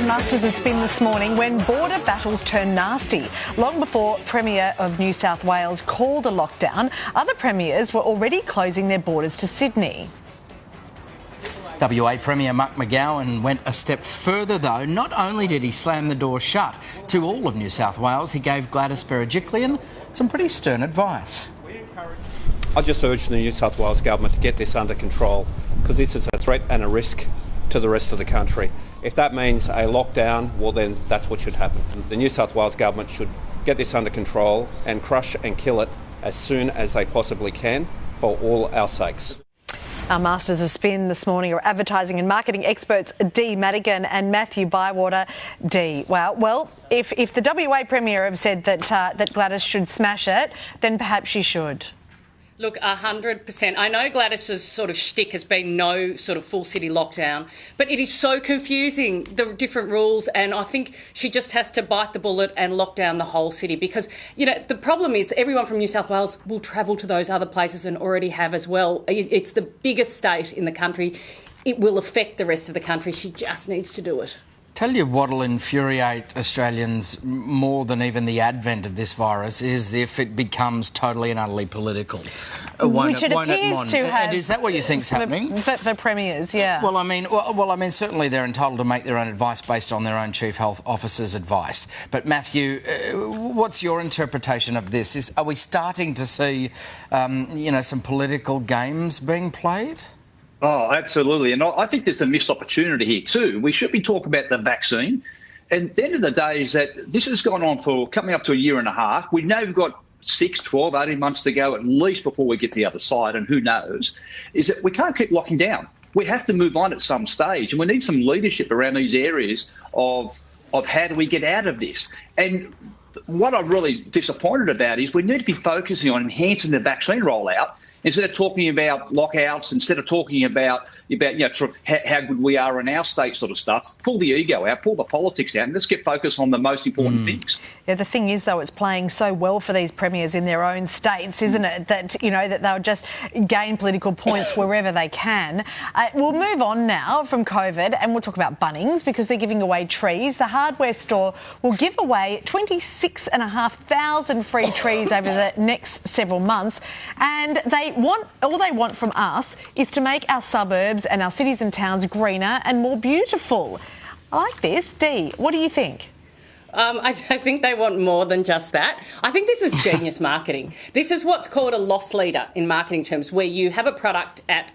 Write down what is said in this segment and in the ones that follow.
on Masters of Spin this morning when border battles turn nasty. Long before Premier of New South Wales called a lockdown, other premiers were already closing their borders to Sydney. WA Premier McGowan went a step further though. Not only did he slam the door shut to all of New South Wales, he gave Gladys Berejiklian some pretty stern advice. I just urge the New South Wales government to get this under control because this is a threat and a risk to the rest of the country. If that means a lockdown, well then that's what should happen. The New South Wales government should get this under control and crush and kill it as soon as they possibly can for all our sakes. Our Masters of Spin this morning are advertising and marketing experts Madigan and Matthew Bywater. Wow. Well, if the WA Premier have said that Gladys should smash it, then perhaps she should. Look, 100%. I know Gladys's sort of shtick has been no sort of full city lockdown, but it is so confusing, the different rules, and I think she just has to bite the bullet and lock down the whole city because, you know, the problem is everyone from New South Wales will travel to those other places and already have as well. It's the biggest state in the country. It will affect the rest of the country. She just needs to do it. Tell you what'll infuriate Australians more than even the advent of this virus is if it becomes totally and utterly political. Which it appears to have. And is that what you think's happening? For premiers, yeah. Well, I mean, certainly they're entitled to make their own advice based on their own chief health officer's advice. But Matthew, what's your interpretation of this? Are we starting to see, some political games being played? Oh, absolutely. And I think there's a missed opportunity here too. We should be talking about the vaccine. And at the end of the day is that this has gone on for coming up to a year and a half. We know we've got 6, 12, 18 months to go at least before we get to the other side. And who knows, is that we can't keep locking down. We have to move on at some stage. And we need some leadership around these areas of how do we get out of this. And what I'm really disappointed about is we need to be focusing on enhancing the vaccine rollout instead of talking about lockouts, instead of talking about sort of how good we are in our state sort of stuff. Pull the ego out, pull the politics out, and let's get focused on the most important things. Yeah, the thing is, though, it's playing so well for these premiers in their own states, isn't it, that they'll just gain political points wherever they can. We'll move on now from COVID and we'll talk about Bunnings because they're giving away trees. The hardware store will give away 26,500 free trees over the next several months, and all they want from us is to make our suburbs and our cities and towns greener and more beautiful. I like this. Dee, what do you think? I think they want more than just that. I think this is genius marketing. This is what's called a loss leader in marketing terms, where you have a product at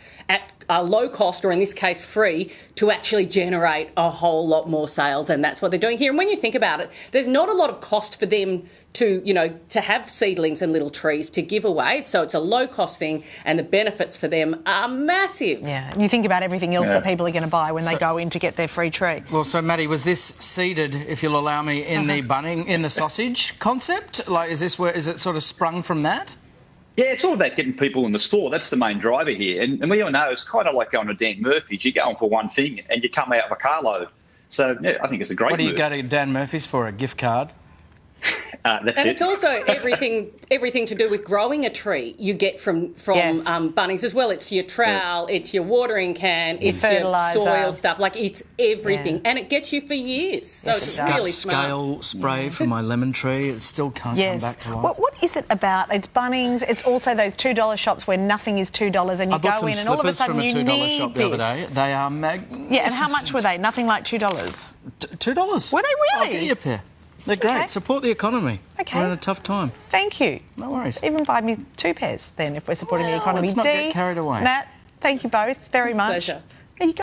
a low cost, or in this case free, to actually generate a whole lot more sales, and that's what they're doing here. And when you think about it, there's not a lot of cost for them to have seedlings and little trees to give away, so it's a low cost thing, and the benefits for them are massive. Yeah, and you think about everything else that people are going to buy when they go in to get their free tree. Well, so Maddie, was this seeded, if you'll allow me, in the sausage concept? Like, is it sort of sprung from that? Yeah, it's all about getting people in the store. That's the main driver here. And we all know it's kind of like going to Dan Murphy's. You go on for one thing and you come out with a carload. So, yeah, I think it's a great move. What do you go to Dan Murphy's for, a gift card? It's also everything to do with growing a tree you get from Yes. Bunnings as well. It's your trowel, it's your watering can, it's your soil stuff. Like, it's everything. And it gets you for years. So it's really smart. Scale spray for my lemon tree. It still can't come back to life. What is it about? It's Bunnings. It's also those $2 shops where nothing is $2 and you go in and all of a sudden you need this. I bought some slippers from a $2 shop the other day. They are magnificent. Yeah, and how much were they? Nothing like $2. $2. Were they really? I'll get you a pair. They're great. Okay. Support the economy. Okay. We're in a tough time. Thank you. No worries. Even buy me 2 pairs then if we're supporting the economy. Let's not get carried away. Matt, thank you both very much. Pleasure.